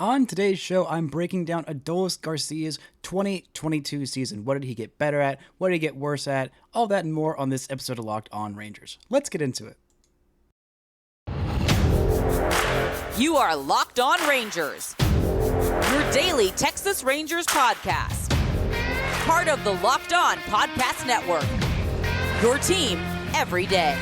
On today's show, I'm breaking down Adolis Garcia's 2022 season. What did he get better at? What did he get worse at? All that and more on this episode of Locked On Rangers. Let's get into it. You are Locked On Rangers, your daily Texas Rangers podcast. Part of the Locked On Podcast Network, your team every day.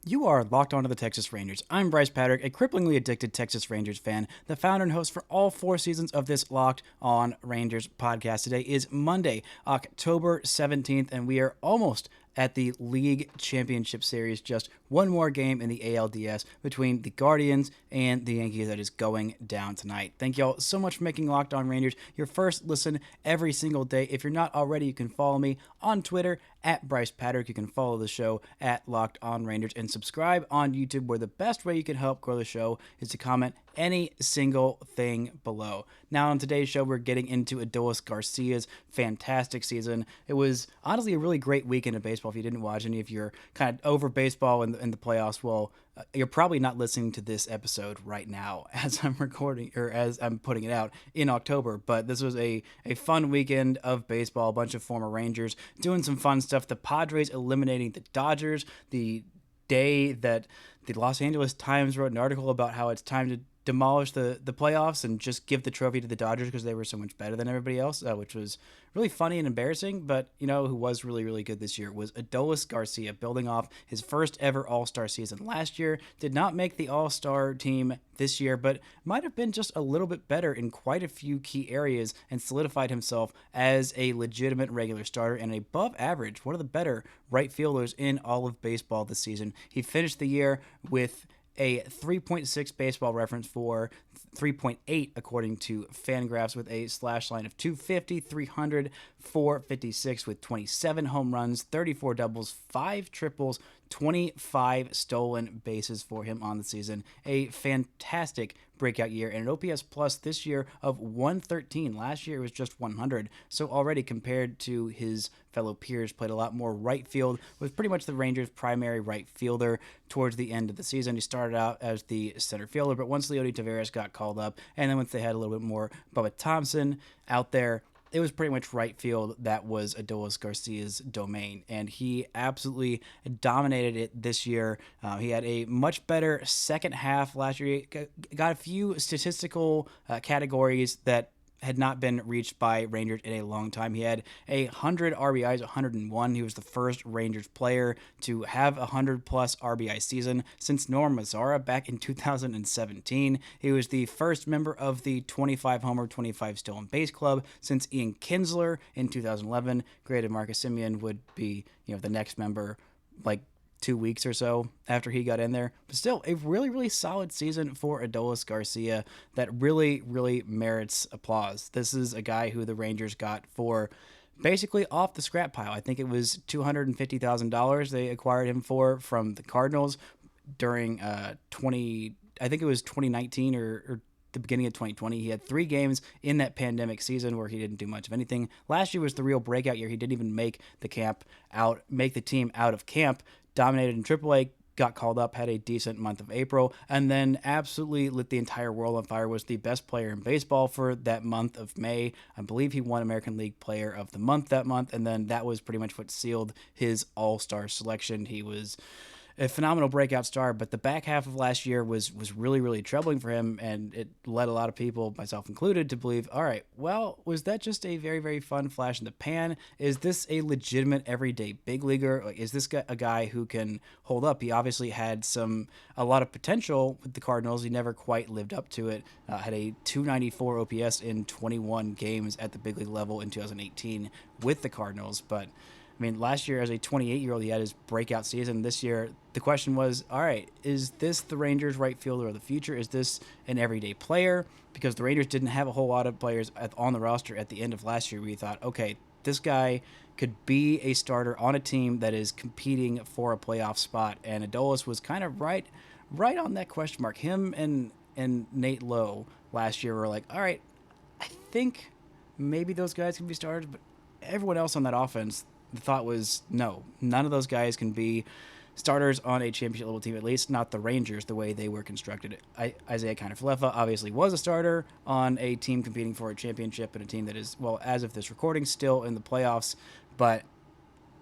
You are locked onto the Texas Rangers. I'm Bryce Patrick, a cripplingly addicted Texas Rangers fan, the founder and host for all 4 seasons of this Locked On Rangers podcast. Today is Monday, October 17th, and we are almost at the League Championship Series. Just one more game in the ALDS between the Guardians and the Yankees that is going down tonight. Thank y'all so much for making Locked On Rangers your first listen every single day. If you're not already, you can follow me on Twitter at Bryce Patrick. You can follow the show at Locked On Rangers and subscribe on YouTube, where the best way you can help grow the show is to comment any single thing below. Now, on today's show, we're getting into Adolis Garcia's fantastic season. It was honestly a really great weekend of baseball. If you didn't watch any, if you're kind of over baseball in the playoffs, well, you're probably not listening to this episode right now as I'm recording, or as I'm putting it out in October. But this was a fun weekend of baseball. A bunch of former Rangers doing some fun stuff. The Padres eliminating the Dodgers. The day that the Los Angeles Times wrote an article about how it's time to demolish the playoffs and just give the trophy to the Dodgers because they were so much better than everybody else, which was really funny and embarrassing. But you know who was really, really good this year was Adolis Garcia, building off his first ever All-Star season last year. Did not make the All-Star team this year, but might have been just a little bit better in quite a few key areas and solidified himself as a legitimate regular starter and above average, one of the better right fielders in all of baseball this season. He finished the year with a 3.6 baseball reference for 3.8 according to Fangraphs, with a slash line of 250, 300, 456 with 27 home runs, 34 doubles, 5 triples, 25 stolen bases for him on the season. A fantastic breakout year, and an OPS plus this year of 113. Last year it was just 100. So already, compared to his fellow peers, played a lot more right field, was pretty much the Rangers' primary right fielder towards the end of the season. He started out as the center fielder, but once Leody Taveras got called up, and then once they had a little bit more Bubba Thompson out there, it was pretty much right field that was Adolis Garcia's domain, and he absolutely dominated it this year. He had a much better second half last year. He got a few statistical categories that had not been reached by Rangers in a long time. He had 100 RBIs, 101. He was the first Rangers player to have a 100-plus RBI season since Norm Mazara back in 2017. He was the first member of the 25-homer, 25-stolen base club since Ian Kinsler in 2011. Granted, Marcus Semien would be, the next member, like 2 weeks or so after he got in there. But still, a really, really solid season for Adolis Garcia that really, really merits applause. This is a guy who the Rangers got for basically off the scrap pile. I think it was $250,000 they acquired him for from the Cardinals during 2019 or the beginning of 2020. He had 3 games in that pandemic season where he didn't do much of anything. Last year was the real breakout year. He didn't even make the team out of camp. Dominated in AAA, got called up, had a decent month of April, and then absolutely lit the entire world on fire. Was the best player in baseball for that month of May. I believe he won American League Player of the Month that month, and then that was pretty much what sealed his All-Star selection. He was a phenomenal breakout star, but the back half of last year was really, really troubling for him, and it led a lot of people, myself included, to believe, all right, well, was that just a very, very fun flash in the pan? Is this a legitimate everyday big leaguer? Like, is this a guy who can hold up? He obviously had a lot of potential with the Cardinals. He never quite lived up to it. Had a 294 OPS in 21 games at the big league level in 2018 with the Cardinals, but last year as a 28-year-old, he had his breakout season. This year, the question was, all right, is this the Rangers' right fielder of the future? Is this an everyday player? Because the Rangers didn't have a whole lot of players on the roster at the end of last year. We thought, okay, this guy could be a starter on a team that is competing for a playoff spot. And Adolis was kind of right on that question mark. Him and Nate Lowe last year were like, all right, I think maybe those guys can be starters, but everyone else on that offense, the thought was, no, none of those guys can be starters on a championship level team, at least not the Rangers, the way they were constructed. Isaiah Kiner-Falefa obviously was a starter on a team competing for a championship and a team that is, well, as of this recording, still in the playoffs. But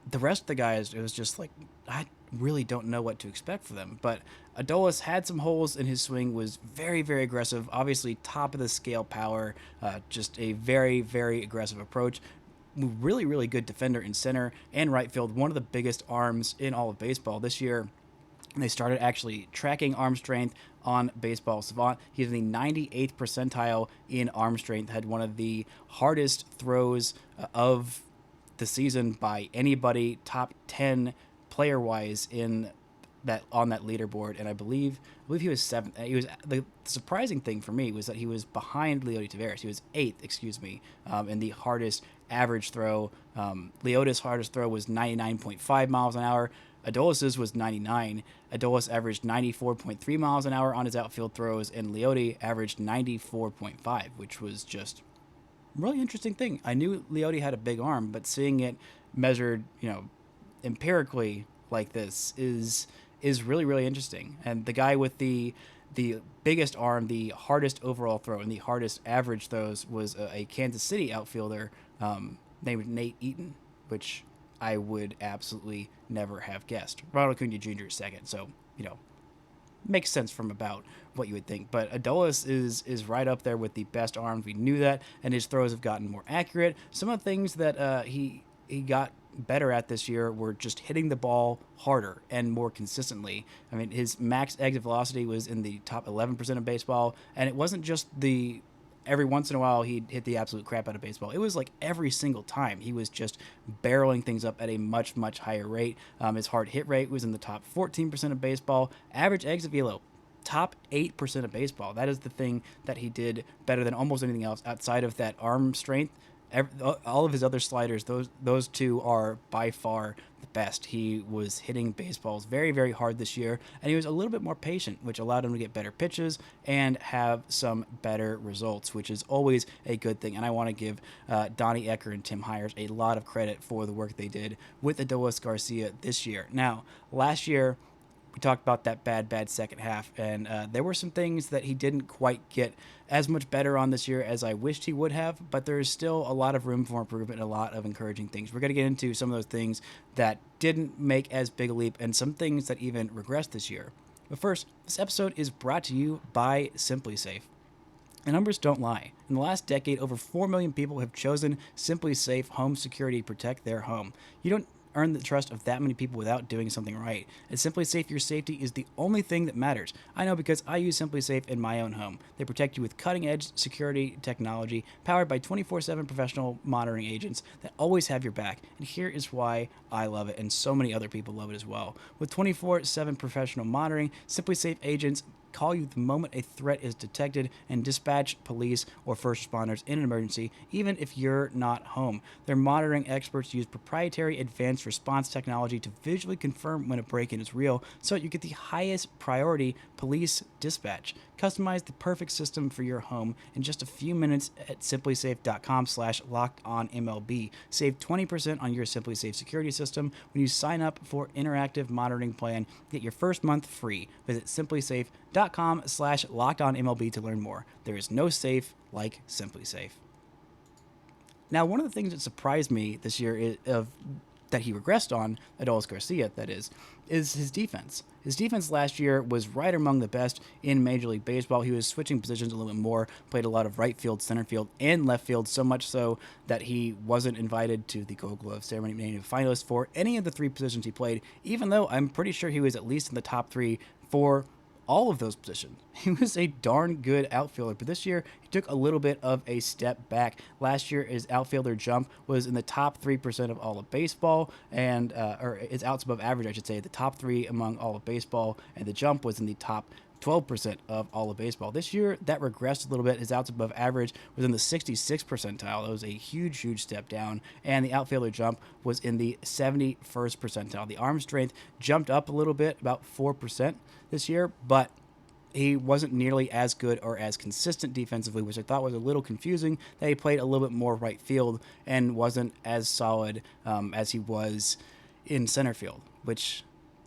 the rest of the guys, it was just like, I really don't know what to expect for them. But Adolis had some holes in his swing, was very, very aggressive, obviously top of the scale power, just a very, very aggressive approach. Really, really good defender in center and right field, one of the biggest arms in all of baseball. This year, they started actually tracking arm strength on Baseball Savant. He's in the 98th percentile in arm strength, had one of the hardest throws of the season by anybody, top 10 player-wise in that on that leaderboard, and I believe he was seventh. He was the surprising thing for me was that he was behind Leody Taveras. He was eighth, in the hardest average throw. Leota's hardest throw was 99.5 miles an hour. Adolis's was 99. Adolis averaged 94.3 miles an hour on his outfield throws, and Leody averaged 94.5, which was just really interesting thing. I knew Leody had a big arm, but seeing it measured, empirically like this is really, really interesting. And the guy with the biggest arm, the hardest overall throw, and the hardest average throws was a Kansas City outfielder named Nate Eaton, which I would absolutely never have guessed. Ronald Acuna Jr. is second, so, makes sense from about what you would think. But Adolis is right up there with the best arms. We knew that, and his throws have gotten more accurate. Some of the things that he got better at this year were just hitting the ball harder and more consistently. I mean, his max exit velocity was in the top 11% of baseball, and it wasn't just every once in a while he'd hit the absolute crap out of baseball. It was like every single time he was just barreling things up at a much, much higher rate. His hard hit rate was in the top 14% of baseball. Average exit velo, top 8% of baseball. That is the thing that he did better than almost anything else outside of that arm strength. All of his other sliders, those two are by far the best. He was hitting baseballs very, very hard this year, and he was a little bit more patient, which allowed him to get better pitches and have some better results, which is always a good thing. And I want to give Donnie Ecker and Tim Hires a lot of credit for the work they did with Adolis Garcia this year. Now, last year, we talked about that bad second half, and there were some things that he didn't quite get as much better on this year as I wished he would have, but there's still a lot of room for improvement and a lot of encouraging things. We're going to get into some of those things that didn't make as big a leap and some things that even regressed this year. But first, this episode is brought to you by SimpliSafe. The numbers don't lie. In the last decade, over 4 million people have chosen SimpliSafe Home Security to protect their home. You don't earn the trust of that many people without doing something right. At SimpliSafe, your safety is the only thing that matters. I know because I use SimpliSafe in my own home. They protect you with cutting-edge security technology powered by 24/7 professional monitoring agents that always have your back. And here is why I love it, and so many other people love it as well. With 24/7 professional monitoring, SimpliSafe agents call you the moment a threat is detected and dispatch police or first responders in an emergency, even if you're not home. Their monitoring experts use proprietary advanced response technology to visually confirm when a break-in is real, so you get the highest priority police dispatch. Customize the perfect system for your home in just a few minutes at simplysafe.com/lockedonmlb. Save 20% on your SimpliSafe security system when you sign up for interactive monitoring plan. Get your first month free. Visit simplysafe.com/lockedonmlb to learn more. There is no safe like SimpliSafe. Now, one of the things that surprised me this year that he regressed on, Adolis Garcia, that is his defense. His defense last year was right among the best in Major League Baseball. He was switching positions a little bit more, played a lot of right field, center field, and left field, so much so that he wasn't invited to the Gold Glove ceremony named finalist for any of the three positions he played, even though I'm pretty sure he was at least in the top three for all of those positions. He was a darn good outfielder, but this year he took a little bit of a step back. Last year, his outfielder jump was in the top 3% of all of baseball, and or his outs above average, I should say, the top three among all of baseball, and the jump was in the top 12% of all of baseball. This year, that regressed a little bit. His outs above average was in the 66th percentile. That was a huge step down. And the outfielder jump was in the 71st percentile. The arm strength jumped up a little bit, about 4% this year, but he wasn't nearly as good or as consistent defensively, which I thought was a little confusing, that he played a little bit more right field and wasn't as solid as he was in center field, which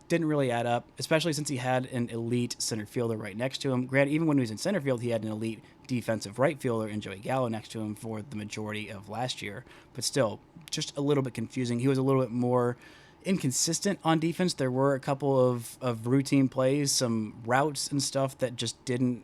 didn't really add up, especially since he had an elite center fielder right next to him. Granted, even when he was in center field, he had an elite defensive right fielder in Joey Gallo next to him for the majority of last year. But still, just a little bit confusing. He was a little bit more inconsistent on defense. There were a couple of routine plays, some routes and stuff that just didn't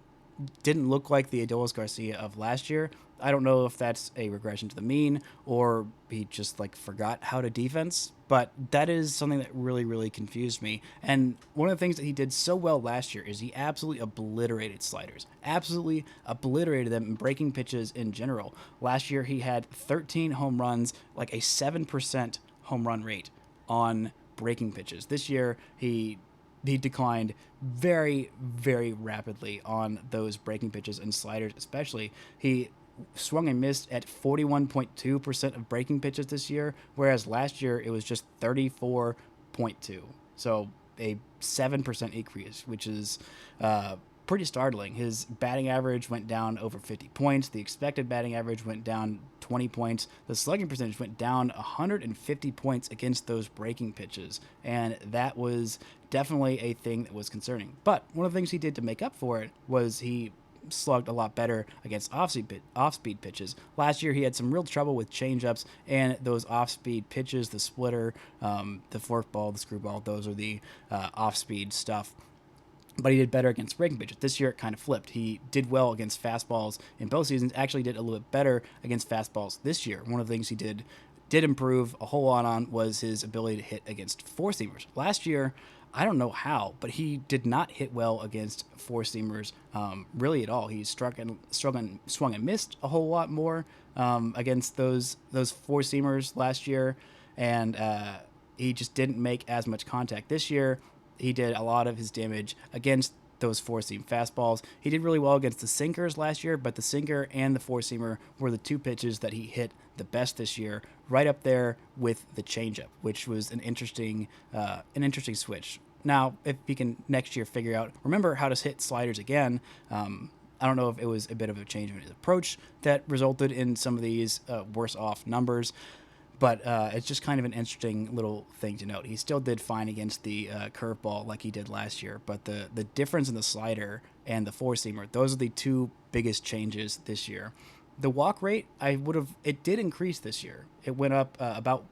look like the Adolis Garcia of last year. I don't know if that's a regression to the mean or he just like forgot how to defense, but that is something that really, really confused me. And one of the things that he did so well last year is he absolutely obliterated sliders, absolutely obliterated them in breaking pitches in general. Last year he had 13 home runs, like a 7% home run rate on breaking pitches. This year he declined very, very rapidly on those breaking pitches and sliders, especially. He swung and missed at 41.2% of breaking pitches this year, whereas last year it was just 34.2. So a 7% increase, which is pretty startling. His batting average went down over 50 points. The expected batting average went down 20 points. The slugging percentage went down 150 points against those breaking pitches. And that was definitely a thing that was concerning. But one of the things he did to make up for it was he slugged a lot better against off-speed pitches. Last year, he had some real trouble with changeups and those off-speed pitches, the splitter, the forkball, the screwball. Those are the off-speed stuff. But he did better against breaking pitches. This year, it kind of flipped. He did well against fastballs in both seasons. Actually, did a little bit better against fastballs this year. One of the things he did improve a whole lot on was his ability to hit against four-seamers. Last year, I don't know how, but he did not hit well against four-seamers really at all. He swung and missed a whole lot more against those four-seamers last year, and he just didn't make as much contact. This year, he did a lot of his damage against those four-seam fastballs. He did really well against the sinkers last year, but the sinker and the four-seamer were the two pitches that he hit the best this year, right up there with the changeup, which was an interesting switch. Now, if he can next year remember how to hit sliders again, I don't know if it was a bit of a change in his approach that resulted in some of these worse off numbers, but it's just kind of an interesting little thing to note. He still did fine against the curveball like he did last year, but the difference in the slider and the four-seamer, those are the two biggest changes this year. The walk rate, it did increase this year. It went up about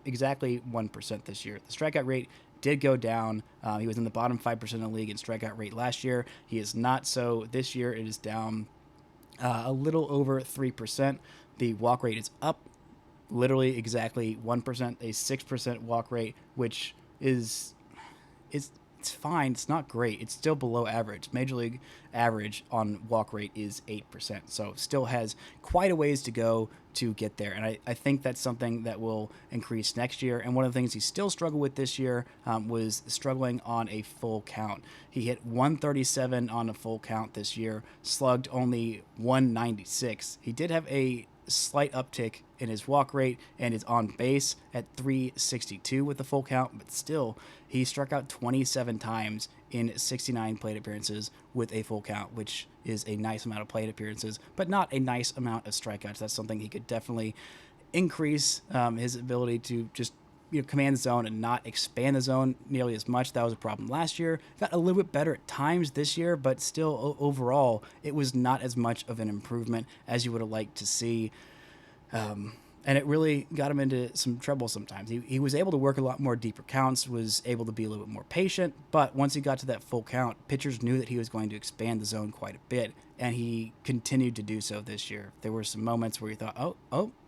exactly 1% this year. The strikeout rate did go down. He was in the bottom 5% of the league in strikeout rate last year. He is not so this year. It is down a little over 3%. The walk rate is up literally exactly 1%, a 6% walk rate, which is it's fine. It's not great. It's still below average. Major league average on walk rate is 8%. So still has quite a ways to go to get there. And I think that's something that will increase next year. And one of the things he still struggled with this year was struggling on a full count. He hit 137 on a full count this year, slugged only 196. He did have a slight uptick in his walk rate and is on base at 362 with the full count, but still he struck out 27 times in 69 plate appearances with a full count, which is a nice amount of plate appearances, but not a nice amount of strikeouts. That's something he could definitely increase his ability to just command the zone and not expand the zone nearly as much. That was a problem last year. Got a little bit better at times this year, but still overall, it was not as much of an improvement as you would have liked to see. And it really got him into some trouble sometimes. He was able to work a lot more deeper counts, was able to be a little bit more patient, but once he got to that full count, pitchers knew that he was going to expand the zone quite a bit, and he continued to do so this year. There were some moments where you thought,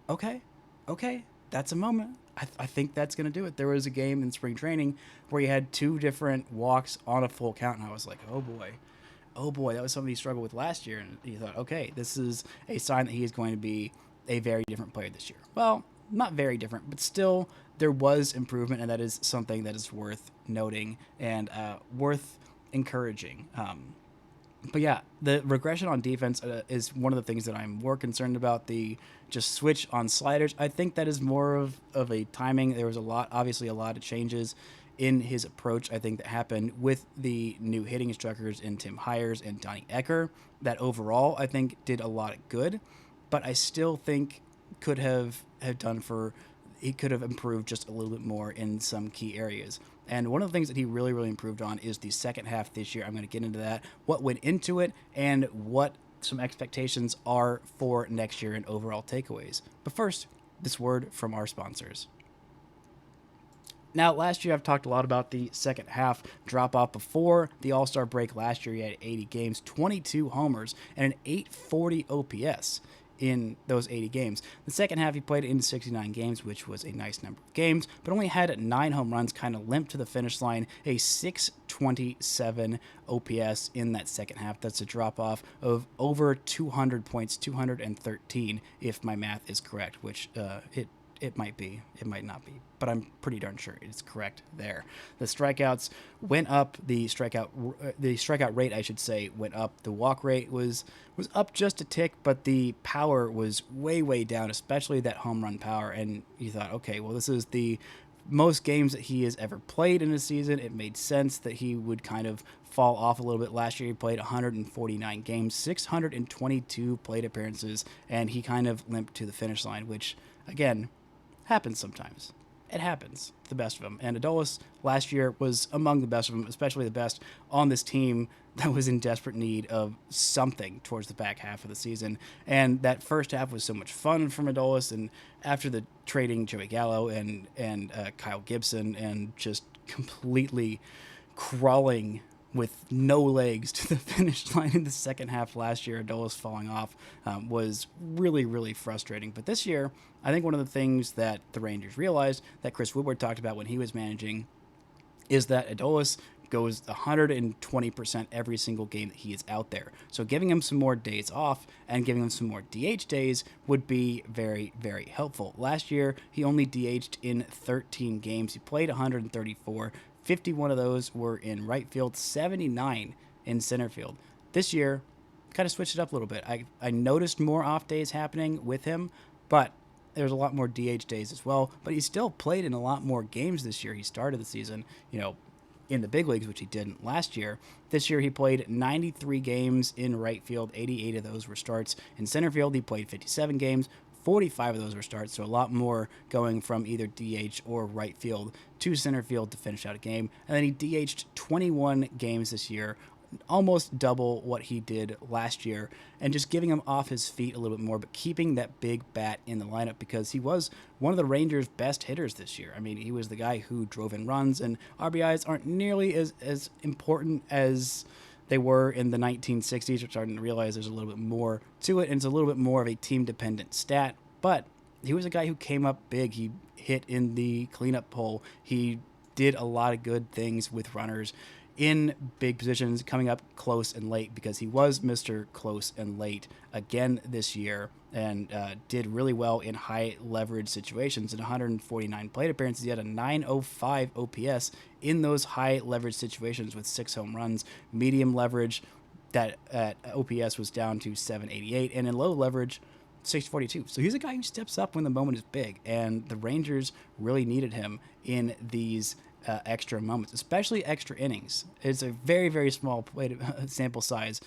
okay, that's a moment. I think that's going to do it. There was a game in spring training where he had two different walks on a full count, and I was like, oh boy, that was something he struggled with last year, and you thought, okay, this is a sign that he is going to be a very different player this year. Well, not very different, but still there was improvement, and that is something that is worth noting and worth encouraging. But yeah, the regression on defense is one of the things that I'm more concerned about. The just switch on sliders, I think that is more of a timing. There was obviously a lot of changes in his approach, I think, that happened with the new hitting instructors in Tim Hires and Donnie Ecker that overall I think did a lot of good, but I still think could have done for he could have improved just a little bit more in some key areas. And one of the things that he really, really improved on is the second half this year. I'm going to get into that, what went into it, and what some expectations are for next year and overall takeaways. But first, this word from our sponsors. Now, last year I've talked a lot about the second half drop off before the All-Star break. Last year he had 80 games, 22 homers, and an 840 OPS in those 80 games. The second half he played in 69 games, which was a nice number of games, but only had 9 home runs, kind of limped to the finish line, a 627 OPS in that second half. That's a drop off of over 200 points, 213 if my math is correct, which it might be. It might not be, but I'm pretty darn sure it's correct there. The strikeouts went up. The strikeout rate, I should say, went up. The walk rate was up just a tick, but the power was way down, especially that home run power. And you thought, okay, well, this is the most games that he has ever played in a season. It made sense that he would kind of fall off a little bit. Last year he played 149 games, 622 plate appearances, and he kind of limped to the finish line, which, again, happens sometimes. It happens, the best of them. And Adolis last year was among the best of them, especially the best on this team that was in desperate need of something towards the back half of the season. And that first half was so much fun from Adolis. And after the trading Joey Gallo and Kyle Gibson and just completely crawling with no legs to the finish line in the second half last year, Adolis falling off was really frustrating. But this year, I think one of the things that the Rangers realized that Chris Woodward talked about when he was managing is that Adolis goes 120% every single game that he is out there. So giving him some more days off and giving him some more DH days would be very helpful. Last year, he only DH'd in 13 games. He played 134. 51 of those were in right field, 79 in center field. This year, kind of switched it up a little bit. I noticed more off days happening with him, but there's a lot more DH days as well. But he still played in a lot more games this year. He started the season, in the big leagues, which he didn't last year. This year he played 93 games in right field, 88 of those were starts. In center field, he played 57 games, 45 of those were starts, so a lot more going from either DH or right field to center field to finish out a game. And then he DH'd 21 games this year, almost double what he did last year, and just giving him off his feet a little bit more, but keeping that big bat in the lineup because he was one of the Rangers' best hitters this year. I mean, he was the guy who drove in runs, and RBIs aren't nearly as important as they were in the 1960s. We're starting to realize there's a little bit more to it, and it's a little bit more of a team-dependent stat, but he was a guy who came up big. He hit in the cleanup hole. He did a lot of good things with runners in big positions, coming up close and late, because he was Mr. Close and Late again this year, and did really well in high leverage situations. In 149 plate appearances, he had a 905 OPS in those high leverage situations with 6 home runs. Medium leverage, that OPS was down to 788, and in low leverage, 642. So he's a guy who steps up when the moment is big, and the Rangers really needed him in these extra moments, especially extra innings. It's a very small sample size,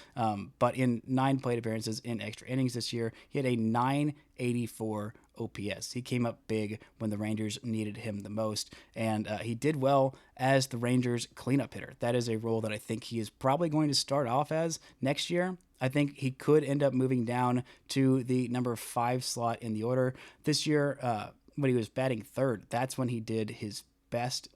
but in 9 plate appearances in extra innings this year, he had a 984 OPS. He came up big when the Rangers needed him the most, and he did well as the Rangers cleanup hitter. That is a role that I think he is probably going to start off as next year. I think he could end up moving down to the number 5 slot in the order. This year, when he was batting third, that's when he did his best,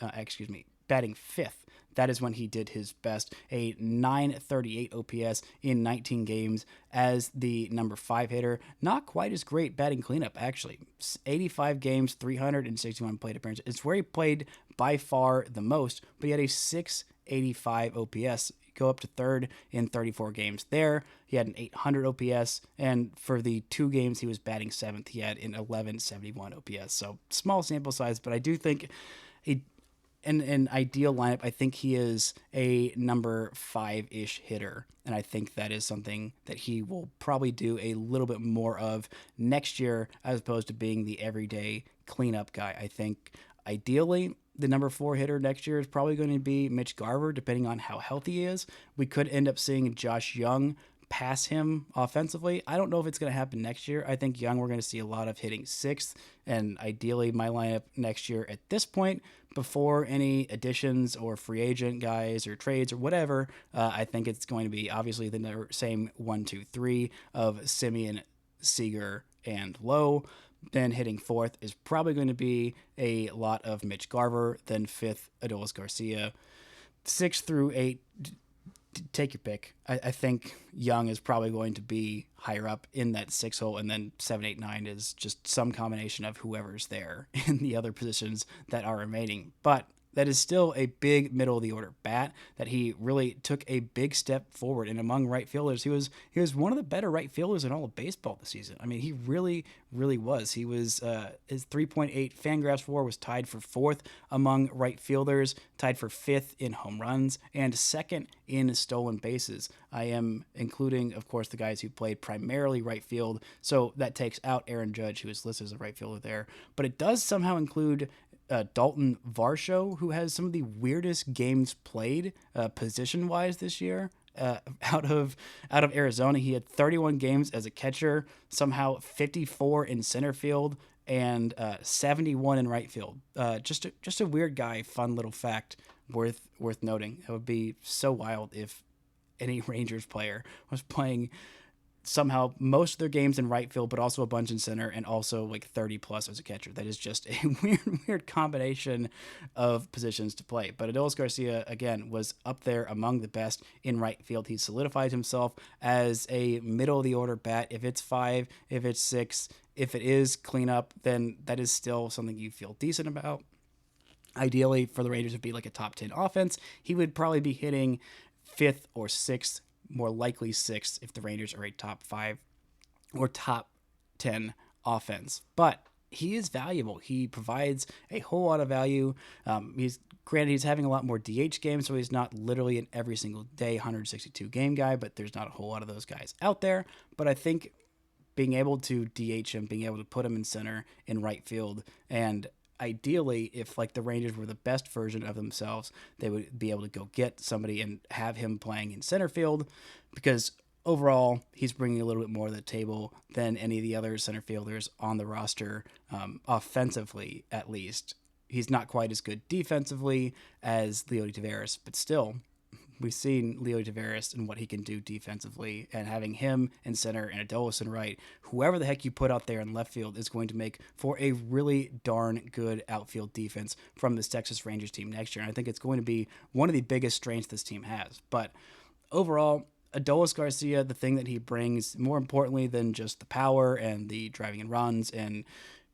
batting fifth. That is when he did his best, a 938 OPS in 19 games as the number 5 hitter. Not quite as great batting cleanup, actually. 85 games, 361 plate appearances. It's where he played by far the most, but he had a 685 OPS. Go up to third in 34 games there. He had an 800 OPS, and for the 2 games he was batting 7th, he had an 1171 OPS. So small sample size, but I do think in an ideal lineup, I think he is a number 5-ish hitter, and I think that is something that he will probably do a little bit more of next year as opposed to being the everyday cleanup guy. I think ideally the number 4 hitter next year is probably going to be Mitch Garver, depending on how healthy he is. We could end up seeing Josh Young pass him offensively. I don't know if it's going to happen next year. I think Young, we're going to see a lot of hitting 6th, and ideally my lineup next year at this point, before any additions or free agent guys or trades or whatever, I think it's going to be obviously the same 1, 2, 3 of Simeon, Seager, and Lowe. Then hitting 4th is probably going to be a lot of Mitch Garver. Then 5th, Adolis Garcia. 6 through 8, take your pick. I think Young is probably going to be higher up in that 6 hole, and then 7, 8, 9 is just some combination of whoever's there in the other positions that are remaining. But that is still a big middle of the order bat that he really took a big step forward. And among right fielders, he was one of the better right fielders in all of baseball this season. I mean, he really was. He was his 3.8 Fangraphs WAR was tied for 4th among right fielders, tied for 5th in home runs, and 2nd in stolen bases. I am including, of course, the guys who played primarily right field, so that takes out Aaron Judge, who is listed as a right fielder there. But it does somehow include Dalton Varsho, who has some of the weirdest games played position-wise this year. Out of Arizona, he had 31 games as a catcher, somehow 54 in center field, and 71 in right field. Just a weird guy. Fun little fact worth noting. It would be so wild if any Rangers player was playing somehow most of their games in right field, but also a bunch in center, and also like 30 plus as a catcher. That is just a weird combination of positions to play. But Adolis Garcia, again, was up there among the best in right field. He solidified himself as a middle of the order bat. If it's 5, if it's 6, if it is cleanup, then that is still something you feel decent about. Ideally, for the Rangers, it'd be like a top 10 offense. He would probably be hitting 5th or 6th, more likely 6th if the Rangers are a top 5 or top 10 offense. But he is valuable. He provides a whole lot of value. He's having a lot more DH games, so he's not literally an every single day 162 game guy, but there's not a whole lot of those guys out there. But I think being able to DH him, being able to put him in center, in right field, and ideally, if like the Rangers were the best version of themselves, they would be able to go get somebody and have him playing in center field, because overall he's bringing a little bit more to the table than any of the other center fielders on the roster, offensively at least. He's not quite as good defensively as Leody Taveras, but still, we've seen Leody Taveras and what he can do defensively, and having him in center and Adolis in right, whoever the heck you put out there in left field is going to make for a really darn good outfield defense from this Texas Rangers team next year. And I think it's going to be one of the biggest strengths this team has. But overall, Adolis Garcia, the thing that he brings, more importantly than just the power and the driving and runs and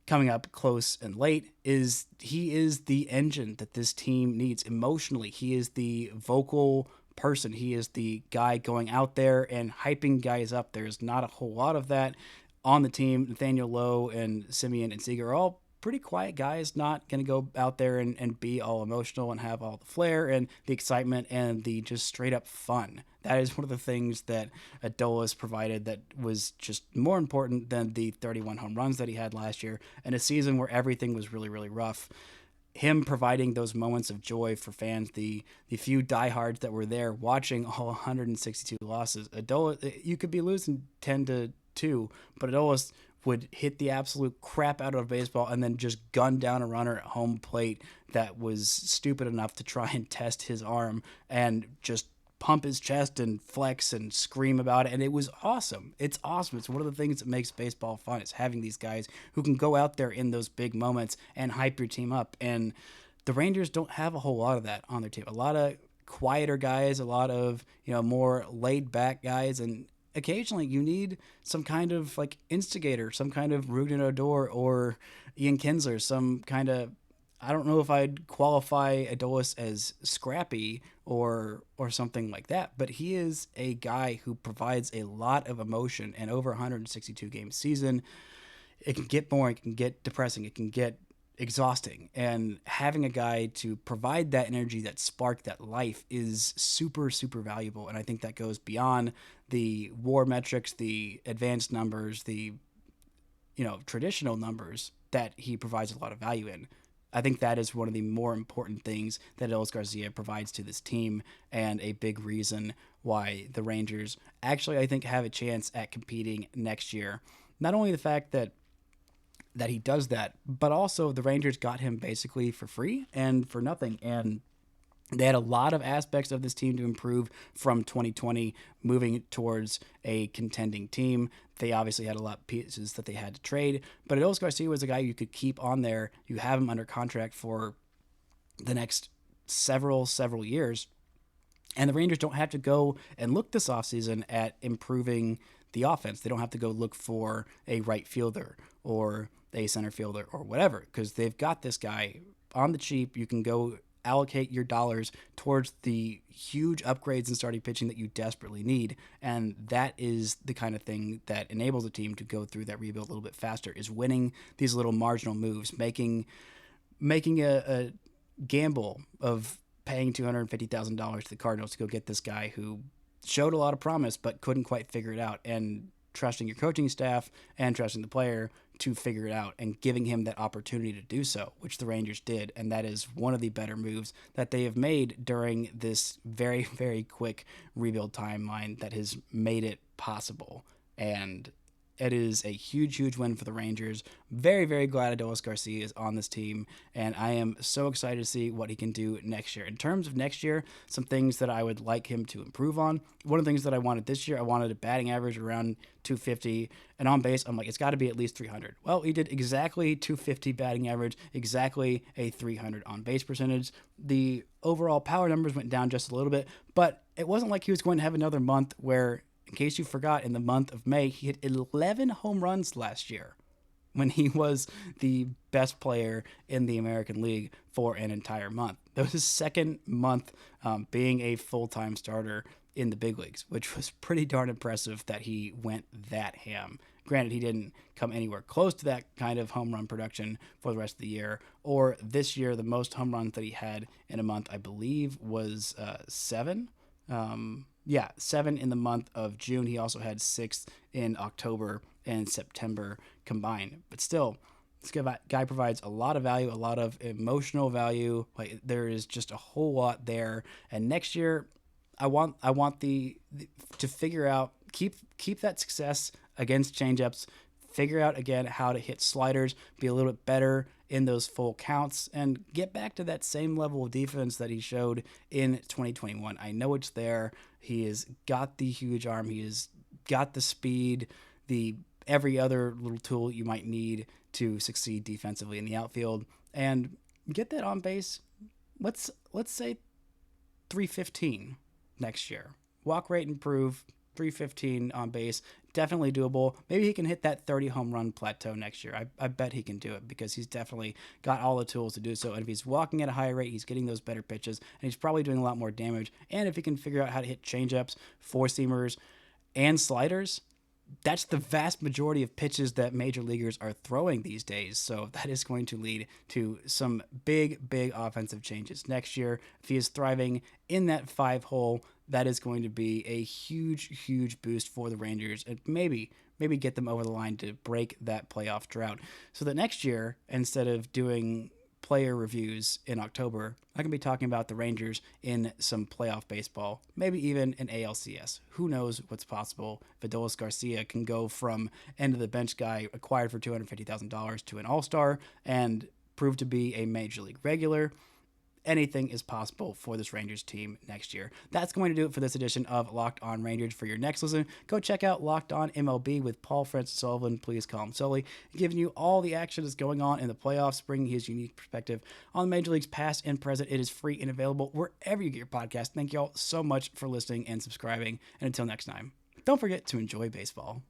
coming up close and late, is he is the engine that this team needs emotionally. He is the vocal person. He is the guy going out there and hyping guys up. There's not a whole lot of that on the team. Nathaniel Lowe and Simeon and Seager are all pretty quiet guys, not going to go out there and be all emotional and have all the flair and the excitement and the just straight up fun. That is one of the things that Adolis provided that was just more important than the 31 home runs that he had last year in a season where everything was really, really rough. Him providing those moments of joy for fans, the few diehards that were there watching all 162 losses. Adolis, you could be losing 10-2, but Adolis would hit the absolute crap out of baseball and then just gun down a runner at home plate that was stupid enough to try and test his arm and just pump his chest and flex and scream about it. And it was awesome. It's awesome. It's one of the things that makes baseball fun, is having these guys who can go out there in those big moments and hype your team up. And the Rangers don't have a whole lot of that on their team. A lot of quieter guys, a lot of, more laid back guys, and occasionally you need some kind of like instigator, some kind of Ruben Odor or Ian Kinsler, some kind of, I don't know if I'd qualify Adolis as scrappy or something like that, but he is a guy who provides a lot of emotion, and over 162 game season, it can get boring, it can get depressing, it can get exhausting, and having a guy to provide that energy, that spark, that life is super, super valuable. And I think that goes beyond the WAR metrics, the advanced numbers, the traditional numbers that he provides a lot of value in. I think that is one of the more important things that Adolis Garcia provides to this team, and a big reason why the Rangers actually, I think, have a chance at competing next year. Not only the fact that he does that, but also the Rangers got him basically for free and for nothing. And they had a lot of aspects of this team to improve from 2020, moving towards a contending team. They obviously had a lot of pieces that they had to trade, but Adolis Garcia was a guy you could keep on there. You have him under contract for the next several years. And the Rangers don't have to go and look this offseason at improving the offense. They don't have to go look for a right fielder or a center fielder or whatever, because they've got this guy on the cheap. You can go allocate your dollars towards the huge upgrades in starting pitching that you desperately need. And that is the kind of thing that enables a team to go through that rebuild a little bit faster, is winning these little marginal moves, making a gamble of paying $250,000 to the Cardinals to go get this guy who showed a lot of promise but couldn't quite figure it out, and trusting your coaching staff and trusting the player to figure it out and giving him that opportunity to do so, which the Rangers did. And that is one of the better moves that they have made during this very, very quick rebuild timeline that has made it possible. And it is a huge, huge win for the Rangers. Very, very glad Adolis Garcia is on this team, and I am so excited to see what he can do next year. In terms of next year, some things that I would like him to improve on. One of the things that I wanted this year, I wanted a batting average around 250, and on base, I'm like, it's got to be at least 300. Well, he did exactly 250 batting average, exactly a 300 on base percentage. The overall power numbers went down just a little bit, but it wasn't like he was going to have another month where, in case you forgot, in the month of May, he hit 11 home runs last year when he was the best player in the American League for an entire month. That was his second month being a full-time starter in the big leagues, which was pretty darn impressive that he went that ham. Granted, he didn't come anywhere close to that kind of home run production for the rest of the year. Or this year, the most home runs that he had in a month, I believe, was 7. 7 in the month of June. He also had 6 in October and September combined. But still, this guy provides a lot of value, a lot of emotional value. Like, there is just a whole lot there. And next year, I want the to figure out, keep that success against changeups, figure out again how to hit sliders, be a little bit better in those full counts, and get back to that same level of defense that he showed in 2021. I know it's there. He has got the huge arm. He has got the speed, the every other little tool you might need to succeed defensively in the outfield, and get that on base. Let's say 315 next year. Walk rate improve, 315 on base, definitely doable. Maybe he can hit that 30 home run plateau next year. I bet he can do it, because he's definitely got all the tools to do so. And if he's walking at a high rate, he's getting those better pitches, and he's probably doing a lot more damage. And if he can figure out how to hit changeups, four-seamers, and sliders, that's the vast majority of pitches that major leaguers are throwing these days. So that is going to lead to some big offensive changes next year. If he is thriving in that 5-hole, that is going to be a huge boost for the Rangers, and maybe get them over the line to break that playoff drought. So that next year, instead of doing player reviews in October, I can be talking about the Rangers in some playoff baseball, maybe even an ALCS. Who knows what's possible? Adolis Garcia can go from end-of-the-bench guy acquired for $250,000 to an all-star and prove to be a major league regular. Anything is possible for this Rangers team next year. That's going to do it for this edition of Locked On Rangers. For your next listen, go check out Locked On MLB with Paul Francis Sullivan. Please call him Sully, giving you all the action that's going on in the playoffs, bringing his unique perspective on the major leagues past and present. It is free and available wherever you get your podcast. Thank you all so much for listening and subscribing. And until next time, don't forget to enjoy baseball.